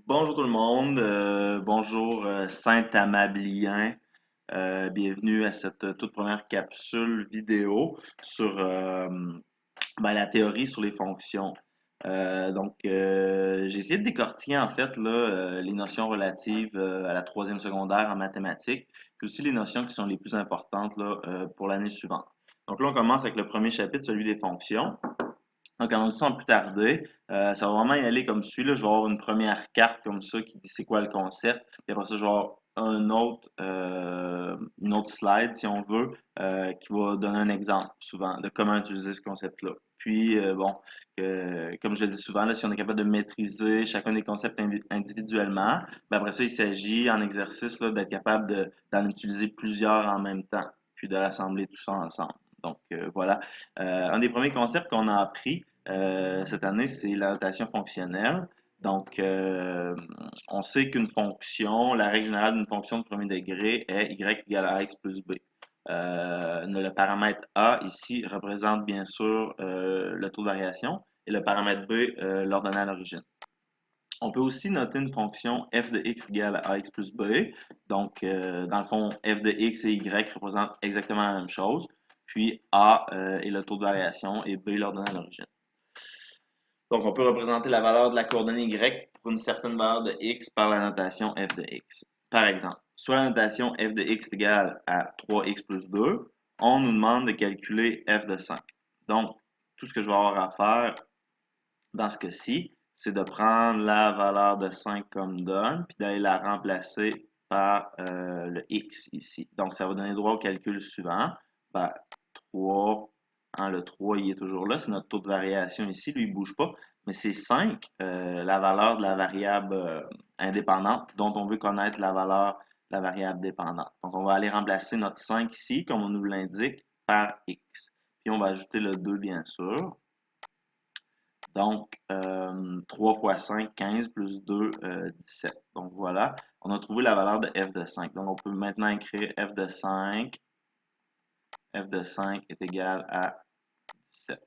Bonjour tout le monde, bonjour Saint-Amablien. Bienvenue à cette toute première capsule vidéo sur la théorie sur les fonctions. J'ai essayé de décortiquer en fait là, les notions relatives à la troisième secondaire en mathématiques, puis aussi les notions qui sont les plus importantes là, pour l'année suivante. Donc là, on commence avec le premier chapitre, celui des fonctions. Donc, en sans plus tarder, ça va vraiment y aller comme suit. Là. Je vais avoir une première carte comme ça qui dit c'est quoi le concept. Puis après ça, je vais avoir une autre slide, si on veut, qui va donner un exemple, souvent, de comment utiliser ce concept-là. Puis, comme je le dis souvent, là, si on est capable de maîtriser chacun des concepts individuellement, ben après ça, il s'agit en exercice là, d'être capable d'en utiliser plusieurs en même temps, puis de rassembler tout ça ensemble. Donc, voilà. Un des premiers concepts qu'on a appris cette année, c'est la notation fonctionnelle. Donc, on sait qu'une fonction, la règle générale d'une fonction de premier degré est y égale à x plus b. Le paramètre a ici représente bien sûr le taux de variation et le paramètre b l'ordonnée à l'origine. On peut aussi noter une fonction f de x égale à x plus b. Donc, dans le fond, f de x et y représentent exactement la même chose. Puis a est le taux de variation et b l'ordonnée à l'origine. Donc, on peut représenter la valeur de la coordonnée y pour une certaine valeur de x par la notation f de x. Par exemple, soit la notation f de x est égale à 3x plus 2, on nous demande de calculer f de 5. Donc, tout ce que je vais avoir à faire dans ce cas-ci, c'est de prendre la valeur de 5 comme donne, puis d'aller la remplacer par le x ici. Donc, ça va donner droit au calcul suivant. Ben, 3, hein, le 3, il est toujours là. C'est notre taux de variation ici. Lui, il ne bouge pas. Mais c'est 5, la valeur de la variable indépendante, dont on veut connaître la valeur de la variable dépendante. Donc, on va aller remplacer notre 5 ici, comme on nous l'indique, par x. Puis, on va ajouter le 2, bien sûr. Donc, 3 fois 5, 15 plus 2, 17. Donc, voilà, on a trouvé la valeur de f de 5. Donc, on peut maintenant écrire f de 5. F de 5 est égal à 17.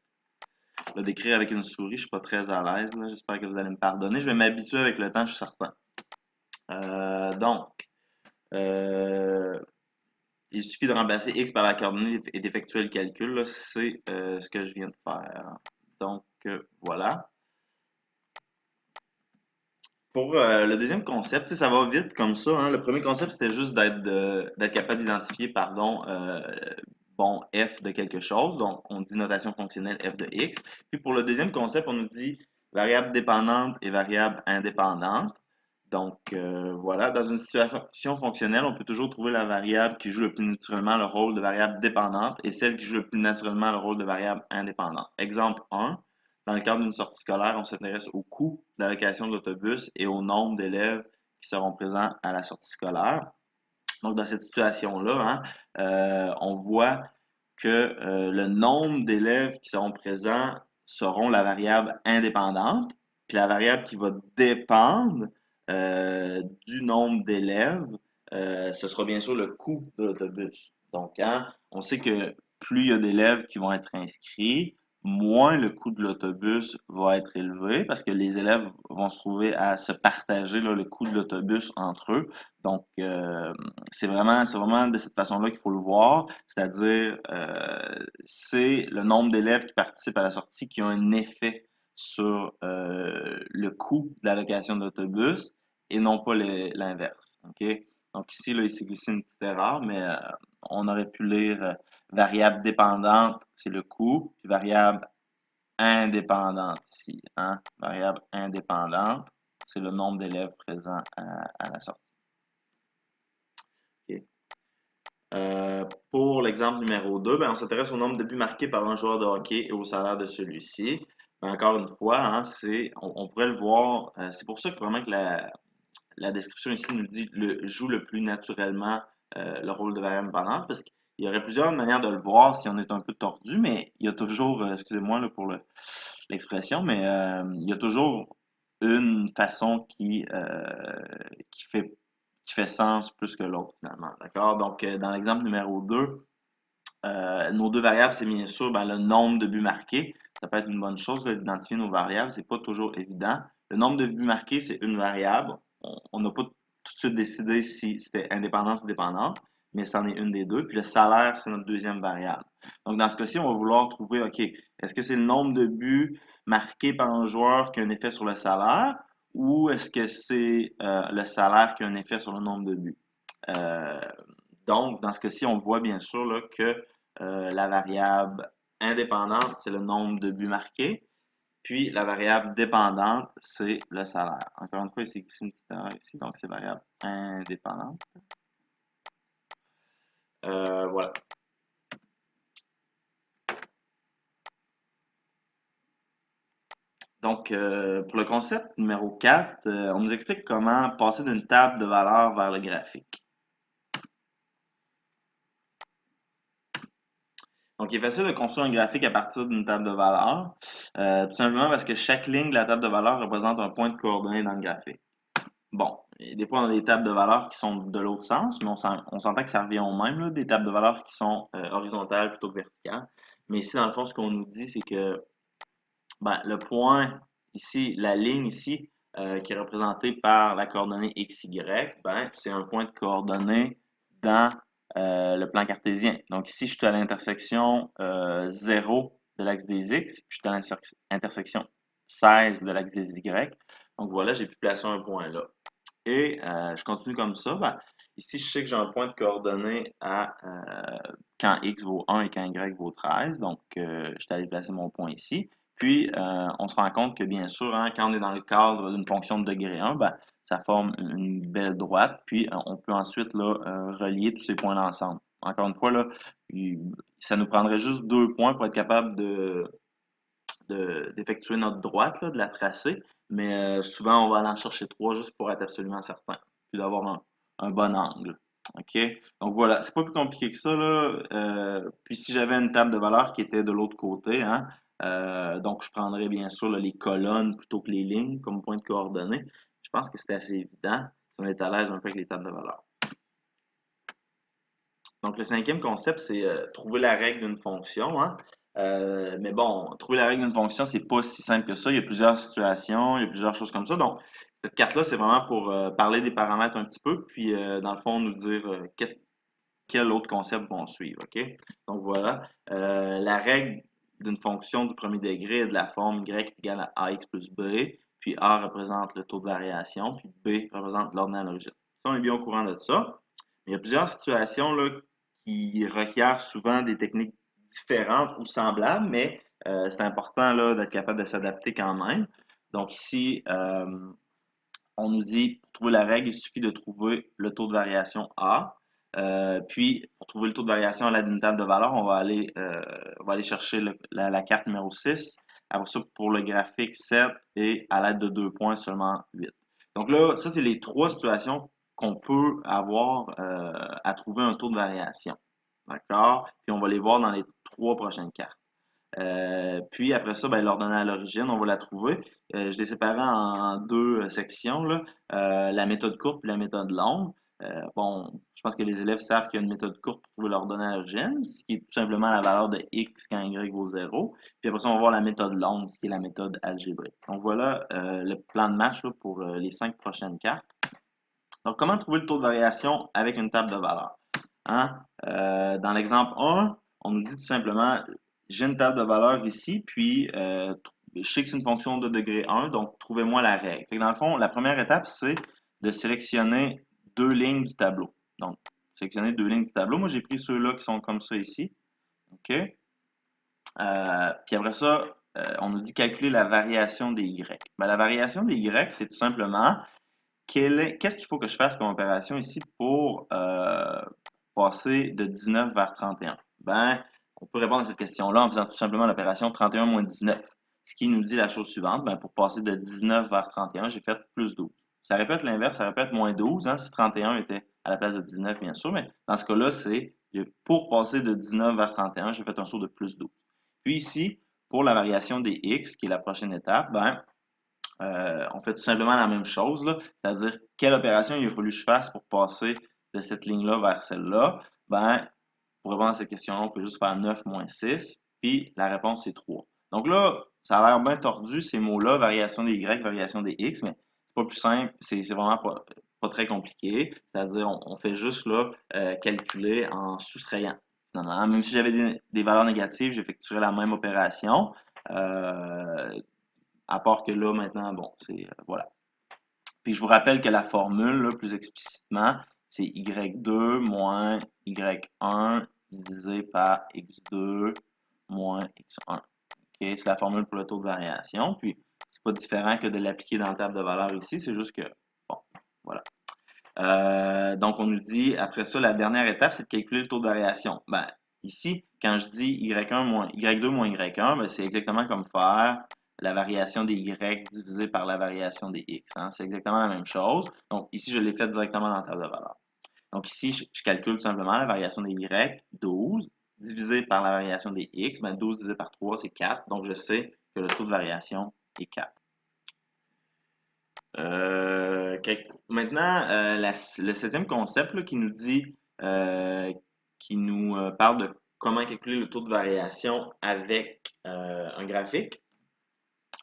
Le décrire avec une souris, je ne suis pas très à l'aise. J'espère que vous allez me pardonner. Je vais m'habituer avec le temps, je suis certain. Donc, il suffit de remplacer x par la coordonnée et d'effectuer le calcul. C'est ce que je viens de faire. Donc, voilà. Pour le deuxième concept, ça va vite comme ça. Hein. Le premier concept, c'était juste d'être capable d'identifier, pardon, bon, f de quelque chose. Donc, on dit notation fonctionnelle f de x. Puis pour le deuxième concept, on nous dit variable dépendante et variable indépendante. Donc, voilà, dans une situation fonctionnelle, on peut toujours trouver la variable qui joue le plus naturellement le rôle de variable dépendante et celle qui joue le plus naturellement le rôle de variable indépendante. Exemple 1. Dans le cadre d'une sortie scolaire, on s'intéresse au coût d'allocation de l'autobus et au nombre d'élèves qui seront présents à la sortie scolaire. Donc, dans cette situation-là, hein, on voit que le nombre d'élèves qui seront présents seront la variable indépendante, puis la variable qui va dépendre du nombre d'élèves, ce sera bien sûr le coût de l'autobus. Donc, hein, on sait que plus il y a d'élèves qui vont être inscrits, moins le coût de l'autobus va être élevé parce que les élèves vont se trouver à se partager là, le coût de l'autobus entre eux. Donc, c'est vraiment de cette façon-là qu'il faut le voir, c'est-à-dire c'est le nombre d'élèves qui participent à la sortie qui ont un effet sur le coût de l'allocation d'autobus et non pas l'inverse. OK? Donc ici, là, il s'est glissé une petite erreur, mais on aurait pu lire variable dépendante, c'est le coût, puis variable indépendante ici. Hein? Variable indépendante, c'est le nombre d'élèves présents à la sortie. OK. Pour l'exemple numéro 2, ben, on s'intéresse au nombre de buts marqués par un joueur de hockey et au salaire de celui-ci. Ben, encore une fois, hein, on pourrait le voir, c'est pour ça que vraiment que la description ici nous dit joue le plus naturellement le rôle de variable indépendante, parce qu'il y aurait plusieurs manières de le voir si on est un peu tordu, mais il y a toujours, excusez-moi là, pour l'expression, mais il y a toujours une façon qui fait qui fait sens plus que l'autre finalement. D'accord? Donc, dans l'exemple numéro 2, nos deux variables, c'est bien sûr ben, le nombre de buts marqués. Ça peut être une bonne chose d'identifier nos variables, c'est pas toujours évident. Le nombre de buts marqués, c'est une variable. On n'a pas tout de suite décidé si c'était indépendante ou dépendante, mais c'en est une des deux. Puis le salaire, c'est notre deuxième variable. Donc, dans ce cas-ci, on va vouloir trouver, OK, est-ce que c'est le nombre de buts marqués par un joueur qui a un effet sur le salaire ou est-ce que c'est le salaire qui a un effet sur le nombre de buts? Euh, donc, dans ce cas-ci, on voit bien sûr là, que la variable indépendante, c'est le nombre de buts marqués. Puis la variable dépendante, c'est le salaire. Encore une fois, ici une petite erreur ici, donc c'est variable indépendante. Voilà. Donc, pour le concept numéro 4, on nous explique comment passer d'une table de valeurs vers le graphique. Donc, il est facile de construire un graphique à partir d'une table de valeurs, tout simplement parce que chaque ligne de la table de valeurs représente un point de coordonnée dans le graphique. Bon, des fois, on a des tables de valeurs qui sont de l'autre sens, mais on s'entend que ça revient au même, là, des tables de valeurs qui sont horizontales plutôt que verticales. Mais ici, dans le fond, ce qu'on nous dit, c'est que ben, le point ici, la ligne ici, qui est représentée par la coordonnée XY, ben, c'est un point de coordonnée dans le plan cartésien. Donc ici, je suis à l'intersection 0 de l'axe des X, puis je suis à l'intersection 16 de l'axe des Y. Donc voilà, j'ai pu placer un point là. Et je continue comme ça. Ben, ici, je sais que j'ai un point de coordonnée à quand x vaut 1 et quand y vaut 13. Donc, je suis allé placer mon point ici. Puis, on se rend compte que, bien sûr, hein, quand on est dans le cadre d'une fonction de degré 1, ben, ça forme une belle droite. Puis, on peut ensuite là, relier tous ces points-là ensemble. Encore une fois, là, ça nous prendrait juste 2 points pour être capable d'effectuer notre droite, là, de la tracer. Mais souvent, on va aller en chercher 3 juste pour être absolument certain. Puis d'avoir un bon angle. OK? Donc voilà, c'est pas plus compliqué que ça, là. Puis si j'avais une table de valeurs qui était de l'autre côté, hein, donc je prendrais bien sûr là, les colonnes plutôt que les lignes comme point de coordonnées. Je pense que c'est assez évident si on est à l'aise un peu avec les tables de valeurs. Donc, le cinquième concept, c'est trouver la règle d'une fonction, hein. Mais bon, trouver la règle d'une fonction, c'est pas si simple que ça. Il y a plusieurs situations, il y a plusieurs choses comme ça. Donc, cette carte-là, c'est vraiment pour parler des paramètres un petit peu, puis dans le fond, nous dire quel autre concept vont suivre. OK? Donc, voilà. La règle d'une fonction du premier degré est de la forme y est égale à ax plus b, puis a représente le taux de variation, puis b représente l'ordonnée à l'origine. Ça, on est bien au courant de ça. Il y a plusieurs situations là, qui requièrent souvent des techniques différentes ou semblables, mais c'est important là, d'être capable de s'adapter quand même. Donc ici, on nous dit, pour trouver la règle, il suffit de trouver le taux de variation A. Puis, pour trouver le taux de variation à l'aide d'une table de valeurs, on va aller chercher la carte numéro 6. Après ça, pour le graphique 7 et à l'aide de 2 points, seulement 8. Donc là, ça, c'est les 3 situations qu'on peut avoir à trouver un taux de variation. D'accord? Puis on va les voir dans les 3 prochaines cartes. Puis après ça, ben, l'ordonnée à l'origine, on va la trouver. Je l'ai séparée en 2 sections, là. La méthode courte et la méthode longue. Bon, je pense que les élèves savent qu'il y a une méthode courte pour trouver l'ordonnée à l'origine, ce qui est tout simplement la valeur de x quand y vaut 0. Puis après ça, on va voir la méthode longue, ce qui est la méthode algébrique. Donc voilà le plan de match là, pour les 5 prochaines cartes. Donc, comment trouver le taux de variation avec une table de valeurs? Hein? Dans l'exemple 1, on nous dit tout simplement, j'ai une table de valeurs ici, puis je sais que c'est une fonction de degré 1, donc trouvez-moi la règle. Fait que dans le fond, la première étape, c'est de sélectionner 2 lignes du tableau. Donc, sélectionner 2 lignes du tableau. Moi, j'ai pris ceux-là qui sont comme ça ici. OK? Puis après ça, on nous dit calculer la variation des Y. Ben, la variation des Y, c'est tout simplement qu'est-ce qu'il faut que je fasse comme opération ici pour passer de 19 vers 31? Ben, on peut répondre à cette question-là en faisant tout simplement l'opération 31 moins 19. Ce qui nous dit la chose suivante, ben, pour passer de 19 vers 31, j'ai fait plus 12. Ça répète l'inverse, ça répète moins 12, hein, si 31 était à la place de 19, bien sûr, mais dans ce cas-là, c'est pour passer de 19 vers 31, j'ai fait un saut de plus 12. Puis ici, pour la variation des x, qui est la prochaine étape, ben, on fait tout simplement la même chose, c'est-à-dire quelle opération il a fallu que je fasse pour passer de cette ligne-là vers celle-là. Ben, pour répondre à cette question-là, on peut juste faire 9 moins 6, puis la réponse est 3. Donc là, ça a l'air bien tordu, ces mots-là, variation des Y, variation des X, mais c'est pas plus simple, c'est vraiment pas très compliqué. C'est-à-dire, on fait juste là, calculer en soustrayant. Finalement, même si j'avais des valeurs négatives, j'effectuerais la même opération. À part que là, maintenant, bon, c'est voilà. Puis je vous rappelle que la formule, là, plus explicitement, c'est y2 moins y1 divisé par x2 moins x1. Okay? C'est la formule pour le taux de variation. Puis, c'est pas différent que de l'appliquer dans la table de valeur ici. C'est juste que, bon, voilà. Donc, on nous dit, après ça, la dernière étape, c'est de calculer le taux de variation. Ben, ici, quand je dis y1 moins, y2 moins y1, ben, c'est exactement comme faire la variation des y divisée par la variation des x. Hein? C'est exactement la même chose. Donc, ici, je l'ai fait directement dans la table de valeur. Donc, ici, je calcule tout simplement la variation des y, 12, divisé par la variation des x. Ben, 12 divisé par 3, c'est 4. Donc, je sais que le taux de variation est 4. Maintenant, le septième concept là, qui nous dit, qui nous parle de comment calculer le taux de variation avec un graphique.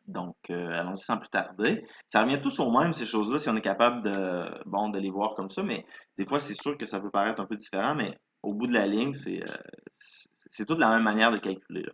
Donc, allons-y sans plus tarder. Ça revient tous au même, ces choses-là, si on est capable de, bon, de les voir comme ça, mais des fois, c'est sûr que ça peut paraître un peu différent, mais au bout de la ligne, c'est toute la même manière de calculer, là.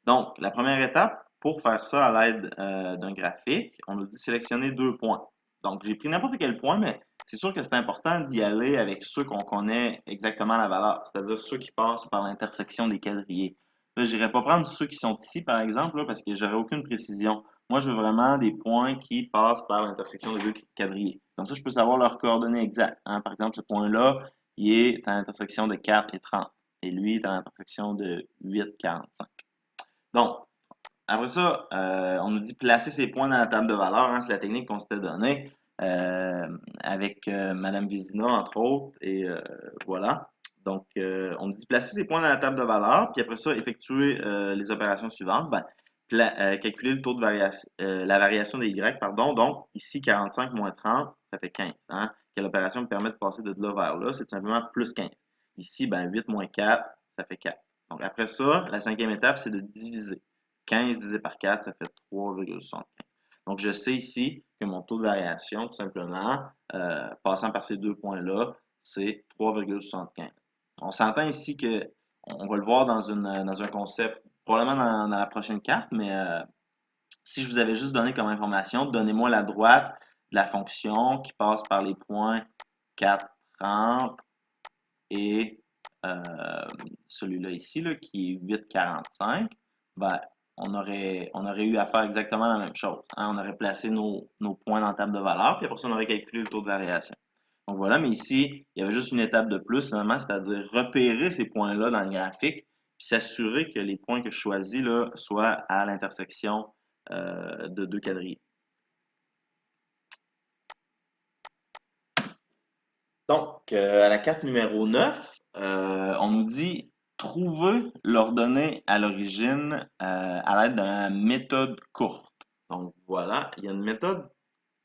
Donc, la première étape, pour faire ça à l'aide d'un graphique, on nous dit sélectionner 2 points. Donc, j'ai pris n'importe quel point, mais c'est sûr que c'est important d'y aller avec ceux qu'on connaît exactement la valeur, c'est-à-dire ceux qui passent par l'intersection des quadrillés. Là, je n'irai pas prendre ceux qui sont ici, par exemple, là, parce que j'aurai aucune précision. Moi, je veux vraiment des points qui passent par l'intersection des deux quadrillés. Comme ça, je peux savoir leurs coordonnées exactes. Hein. Par exemple, ce point-là, il est à l'intersection de 4 et 30. Et lui, il est à l'intersection de 8, 45. Donc, après ça, on nous dit placer ces points dans la table de valeur. Hein, c'est la technique qu'on s'était donnée avec Madame Vézina, entre autres. Et voilà. Donc, on nous dit placer ces points dans la table de valeur. Puis après ça, effectuer les opérations suivantes. Ben, calculer le taux de variation, la variation des Y, pardon. Donc, ici, 45 moins 30, ça fait 15. Hein? Quelle opération me permet de passer de là vers là? C'est tout simplement plus 15. Ici, ben, 8 moins 4, ça fait 4. Donc, après ça, la cinquième étape, c'est de diviser. 15 divisé par 4, ça fait 3,75. Donc, je sais ici que mon taux de variation, tout simplement, passant par ces 2 points-là, c'est 3,75. On s'entend ici que, on va le voir dans un concept, probablement dans la prochaine carte, mais si je vous avais juste donné comme information, donnez-moi la droite de la fonction qui passe par les points 4, 30 et celui-là ici, là, qui est 8,45, ben, on aurait eu à faire exactement la même chose. Hein. On aurait placé nos points dans la table de valeur, puis après ça, on aurait calculé le taux de variation. Donc voilà, mais ici, il y avait juste une étape de plus, finalement, c'est-à-dire repérer ces points-là dans le graphique, puis s'assurer que les points que je choisis là, soient à l'intersection de deux quadrillés. Donc, à la carte numéro 9, on nous dit trouver l'ordonnée à l'origine à l'aide de la méthode courte. Donc, voilà, il y a une méthode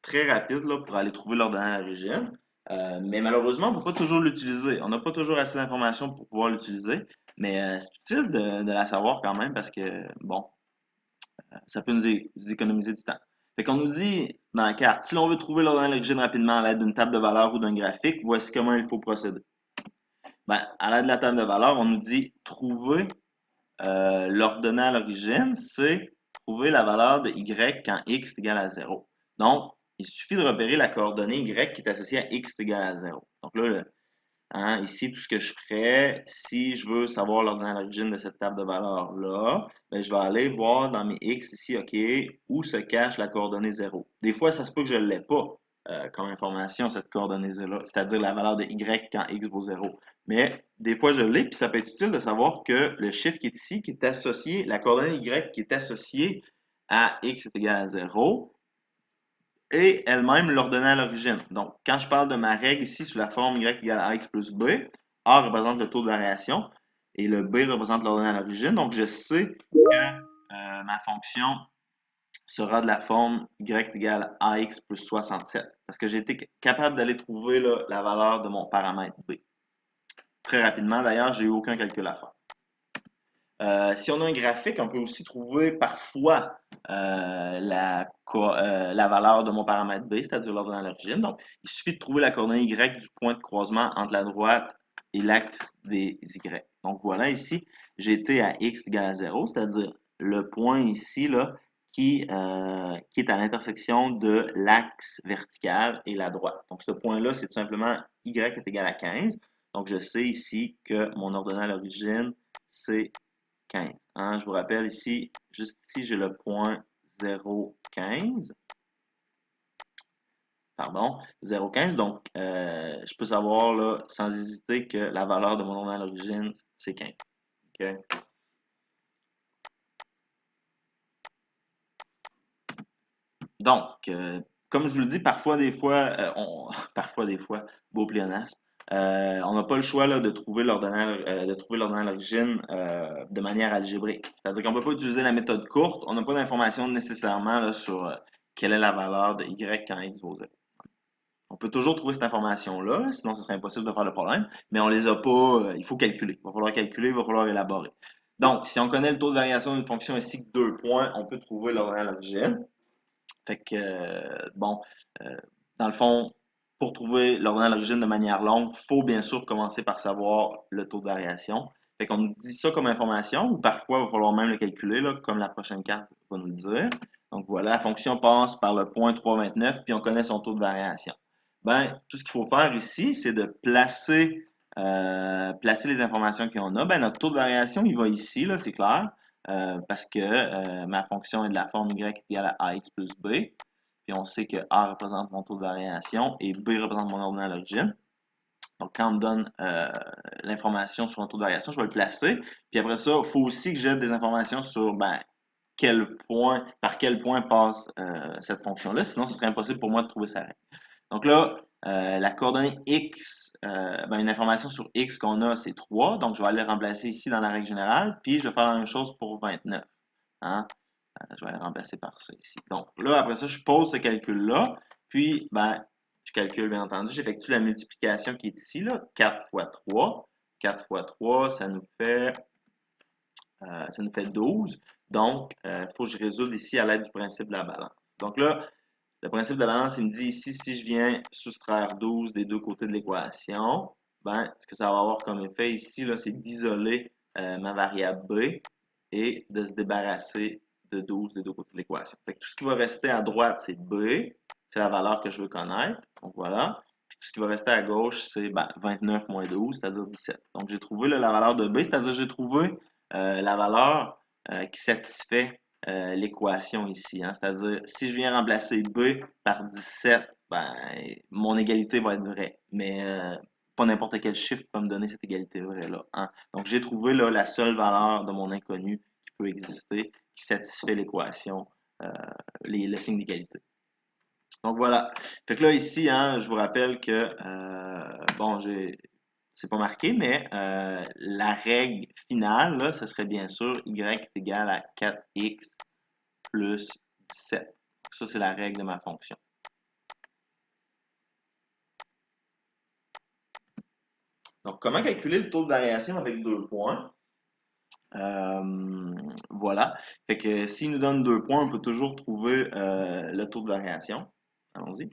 très rapide là, pour aller trouver l'ordonnée à l'origine, mais malheureusement, on ne peut pas toujours l'utiliser. On n'a pas toujours assez d'informations pour pouvoir l'utiliser, mais c'est utile de la savoir quand même parce que, bon, ça peut nous économiser du temps. Fait qu'on nous dit dans la carte, si l'on veut trouver l'ordonnée à l'origine rapidement à l'aide d'une table de valeur ou d'un graphique, voici comment il faut procéder. Ben, à l'aide de la table de valeur, on nous dit trouver l'ordonnée à l'origine, c'est trouver la valeur de y quand x est égal à 0. Donc, il suffit de repérer la coordonnée y qui est associée à x est égal à 0. Donc là, hein, ici, tout ce que je ferais, si je veux savoir l'ordonnée à l'origine de cette table de valeurs-là, ben, je vais aller voir dans mes x ici, OK, où se cache la coordonnée 0. Des fois, ça se peut que je ne l'ai pas comme information, cette coordonnée-là, c'est-à-dire la valeur de y quand x vaut 0. Mais des fois, je l'ai, puis ça peut être utile de savoir que le chiffre qui est ici, qui est associé, la coordonnée y qui est associée à x est égal à 0, et elle-même l'ordonnée à l'origine. Donc, quand je parle de ma règle ici sous la forme y égale à x plus b, a représente le taux de variation et le b représente l'ordonnée à l'origine. Donc, je sais que ma fonction sera de la forme y égale à ax plus 67 parce que j'ai été capable d'aller trouver là, la valeur de mon paramètre b. Très rapidement, d'ailleurs, j'ai eu aucun calcul à faire. Si on a un graphique, on peut aussi trouver parfois la valeur de mon paramètre B, c'est-à-dire l'ordonnée à l'origine. Donc, il suffit de trouver la coordonnée Y du point de croisement entre la droite et l'axe des Y. Donc, voilà, ici, j'ai été à X égale à 0, c'est-à-dire le point ici, là, qui est à l'intersection de l'axe vertical et la droite. Donc, ce point-là, c'est tout simplement Y est égal à 15. Donc, je sais ici que mon ordonnée à l'origine, c'est 15. Hein? Je vous rappelle ici, juste ici, j'ai le point 0,15. Pardon, 0,15. Donc, je peux savoir là, sans hésiter que la valeur de mon ordonnée à l'origine, c'est 15. Okay? Donc, comme je vous le dis, parfois, des fois, parfois, des fois, beau pléonasme, on n'a pas le choix là, de trouver l'ordonnée à l'origine de manière algébrique. C'est-à-dire qu'on ne peut pas utiliser la méthode courte, on n'a pas d'informations nécessairement là, sur quelle est la valeur de y quand x vaut 0. On peut toujours trouver cette information-là, là, sinon ce serait impossible de faire le problème, mais on les a pas, il faut calculer. Il va falloir calculer, il va falloir élaborer. Donc, si on connaît le taux de variation d'une fonction ici que 2 points, on peut trouver l'ordonnée à l'origine. Fait que, bon, euh, dans le fond, pour trouver l'ordonnée à l'origine de manière longue, il faut bien sûr commencer par savoir le taux de variation. Fait qu'on nous dit ça comme information, ou parfois il va falloir même le calculer, là, comme la prochaine carte va nous le dire. Donc voilà, la fonction passe par le point 3,29, puis on connaît son taux de variation. Ben, tout ce qu'il faut faire ici, c'est de placer les informations qu'on a. Ben, notre taux de variation, il va ici, là, c'est clair. Parce que ma fonction est de la forme y égale à ax plus b. Puis on sait que a représente mon taux de variation et b représente mon ordonnée à l'origine. Donc quand on me donne l'information sur un taux de variation, je vais le placer. Puis après ça, il faut aussi que j'ai des informations sur par quel point passe cette fonction-là. Sinon, ce serait impossible pour moi de trouver sa règle. Donc là, la coordonnée x, une information sur x qu'on a, c'est 3. Donc, je vais aller remplacer ici dans la règle générale. Puis, je vais faire la même chose pour 29. Hein? Je vais aller remplacer par ça ici. Donc, là, après ça, je pose ce calcul-là. Puis, je calcule, bien entendu. J'effectue la multiplication qui est ici, là. 4 fois 3. 4 fois 3, ça nous fait 12. Donc, il faut que je résolve ici à l'aide du principe de la balance. Donc là, le principe de la balance, il me dit ici, si je viens soustraire 12 des deux côtés de l'équation, ce que ça va avoir comme effet ici, c'est d'isoler ma variable b et de se débarrasser de 12 des deux côtés de l'équation. Fait que tout ce qui va rester à droite, c'est b, c'est la valeur que je veux connaître. Donc voilà. Puis tout ce qui va rester à gauche, c'est 29 moins 12, c'est-à-dire 17. Donc j'ai trouvé là, la valeur de b, c'est-à-dire j'ai trouvé la valeur qui satisfait l'équation ici. Hein. C'est-à-dire, si je viens remplacer B par 17, mon égalité va être vraie. Mais pas n'importe quel chiffre peut me donner cette égalité vraie-là. Hein. Donc, j'ai trouvé là, la seule valeur de mon inconnu qui peut exister, qui satisfait l'équation, le signe d'égalité. Donc voilà. Fait que là, ici, hein, je vous rappelle que, c'est pas marqué, mais la règle finale, là, ce serait bien sûr y est égal à 4x plus 17. Ça, c'est la règle de ma fonction. Donc, comment calculer le taux de variation avec 2 points? Voilà. Fait que s'il nous donne 2 points, on peut toujours trouver le taux de variation. Allons-y.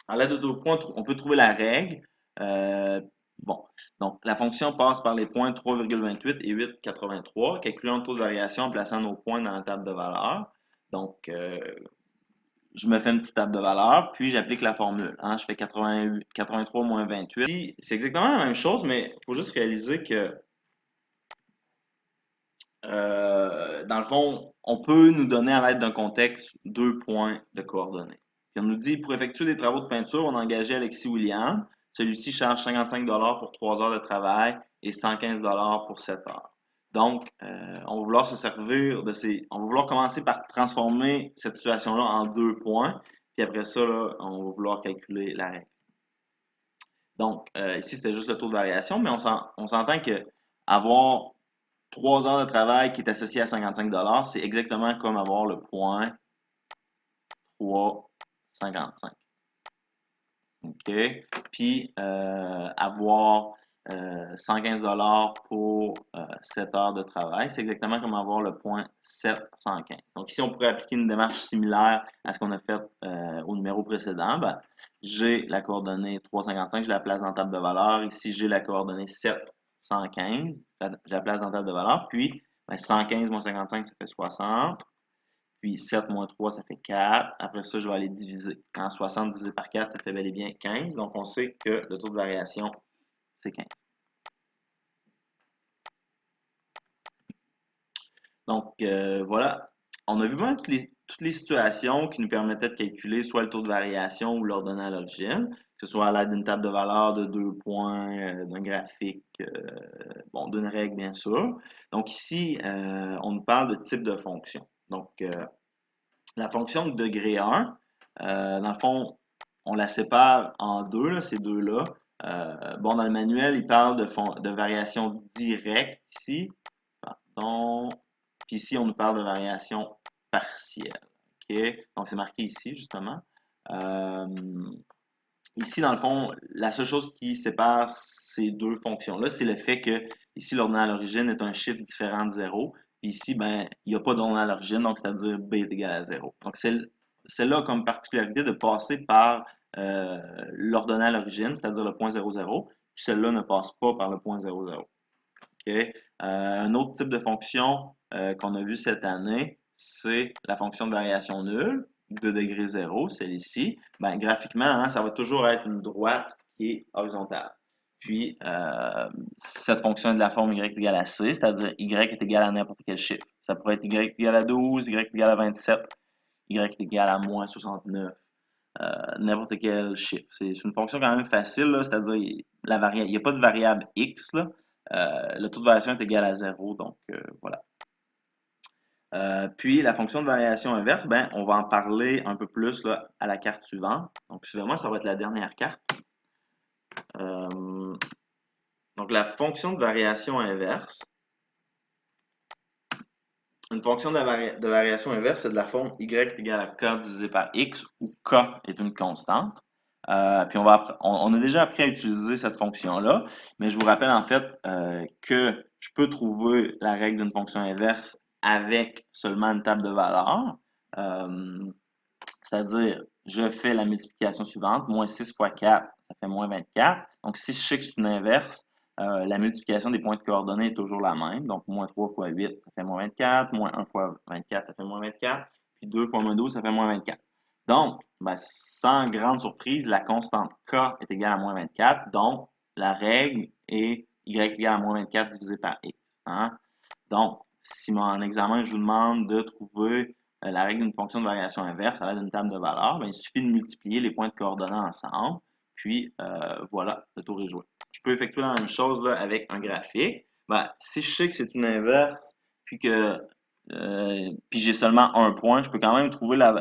À l'aide de 2 points, on peut trouver la règle. Euh, bon, donc la fonction passe par les points 3,28 et 8,83. Calculons le taux de variation en plaçant nos points dans la table de valeur. Donc, je me fais une petite table de valeur, puis j'applique la formule. Hein, je fais 83 moins 28. C'est exactement la même chose, mais il faut juste réaliser que, dans le fond, on peut nous donner à l'aide d'un contexte 2 points de coordonnées. Puis on nous dit, pour effectuer des travaux de peinture, on a engagé Alexis William. Celui-ci charge 55 pour 3 heures de travail et 115 pour 7 heures. Donc, on va vouloir se servir on va vouloir commencer par transformer cette situation-là en 2 points. Puis après ça, là, on va vouloir calculer la règle. Donc, ici, c'était juste le taux de variation, mais on s'entend que avoir 3 heures de travail qui est associé à 55 c'est exactement comme avoir le point 3,55. OK? Puis, avoir 115 pour 7 heures de travail. C'est exactement comme avoir le point 715. Donc ici, on pourrait appliquer une démarche similaire à ce qu'on a fait au numéro précédent. Ben, j'ai la coordonnée 355, je la place dans la table de valeur. Ici, j'ai la coordonnée 715, je la place dans la table de valeur. Puis, ben, 115 moins 55, ça fait 60. Puis 7 moins 3, ça fait 4. Après ça, je vais aller diviser. Quand 60 divisé par 4, ça fait bel et bien 15. Donc, on sait que le taux de variation, c'est 15. Donc, voilà. On a vu bien toutes les situations qui nous permettaient de calculer soit le taux de variation ou l'ordonnée à l'origine, que ce soit à l'aide d'une table de valeur, de 2 points, d'un graphique, bon, d'une règle, bien sûr. Donc, ici, on nous parle de type de fonction. Donc, la fonction de degré 1, dans le fond, on la sépare en deux, là, ces deux-là. Bon, dans le manuel, il parle de variation directe ici. Pardon. Puis ici, on nous parle de variation partielle. OK? Donc, c'est marqué ici, justement. Euh, Ici, dans le fond, la seule chose qui sépare ces deux fonctions-là, c'est le fait que ici, l'ordonnée à l'origine est un chiffre différent de 0. Puis ici, ben, il n'y a pas d'ordonnée à l'origine, donc c'est-à-dire b est égal à 0. Donc, c'est là comme particularité de passer par l'ordonnée à l'origine, c'est-à-dire le point 0,0. Puis celle-là ne passe pas par le point 0,0. OK? Un autre type de fonction qu'on a vu cette année, c'est la fonction de variation nulle de degré 0, celle-ci. Ben, graphiquement, hein, ça va toujours être une droite qui est horizontale. Puis, cette fonction est de la forme y est égale à c, c'est-à-dire y est égal à n'importe quel chiffre. Ça pourrait être y est égal à 12, y est égal à 27, y est égal à moins 69, n'importe quel chiffre. C'est une fonction quand même facile, c'est-à-dire il n'y a pas de variable x, là. Le taux de variation est égal à 0, donc voilà. Puis la fonction de variation inverse, ben, on va en parler un peu plus là, à la carte suivante. Donc suivez-moi, ça va être la dernière carte. Donc la fonction de variation inverse. Une fonction de variation inverse, c'est de la forme y est égale à k divisé par x, où k est une constante. Puis on a déjà appris à utiliser cette fonction-là, mais je vous rappelle en fait que je peux trouver la règle d'une fonction inverse avec seulement une table de valeurs. C'est-à-dire, je fais la multiplication suivante, moins 6 fois 4, ça fait moins 24. Donc, si je sais que c'est une inverse, la multiplication des points de coordonnées est toujours la même. Donc, moins 3 fois 8, ça fait moins 24. Moins 1 fois 24, ça fait moins 24. Puis 2 fois moins 12, ça fait moins 24. Donc, ben, sans grande surprise, la constante k est égale à moins 24. Donc, la règle est y égale à moins 24 divisé par x. Hein? Donc, si mon examen, je vous demande de trouver la règle d'une fonction de variation inverse à l'aide d'une table de valeurs, ben, il suffit de multiplier les points de coordonnées ensemble. Puis, voilà, le tour est joué. Je peux effectuer la même chose là, avec un graphique. Ben, si je sais que c'est une inverse, puis j'ai seulement un point, je peux quand même trouver la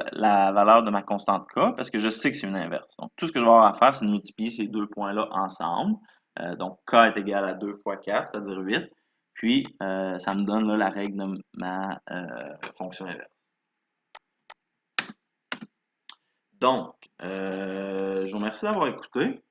valeur de ma constante k parce que je sais que c'est une inverse. Donc, tout ce que je vais avoir à faire, c'est de multiplier ces deux points-là ensemble. Donc, k est égal à 2 fois 4, c'est-à-dire 8. Puis, ça me donne là, la règle de ma fonction inverse. Donc, je vous remercie d'avoir écouté.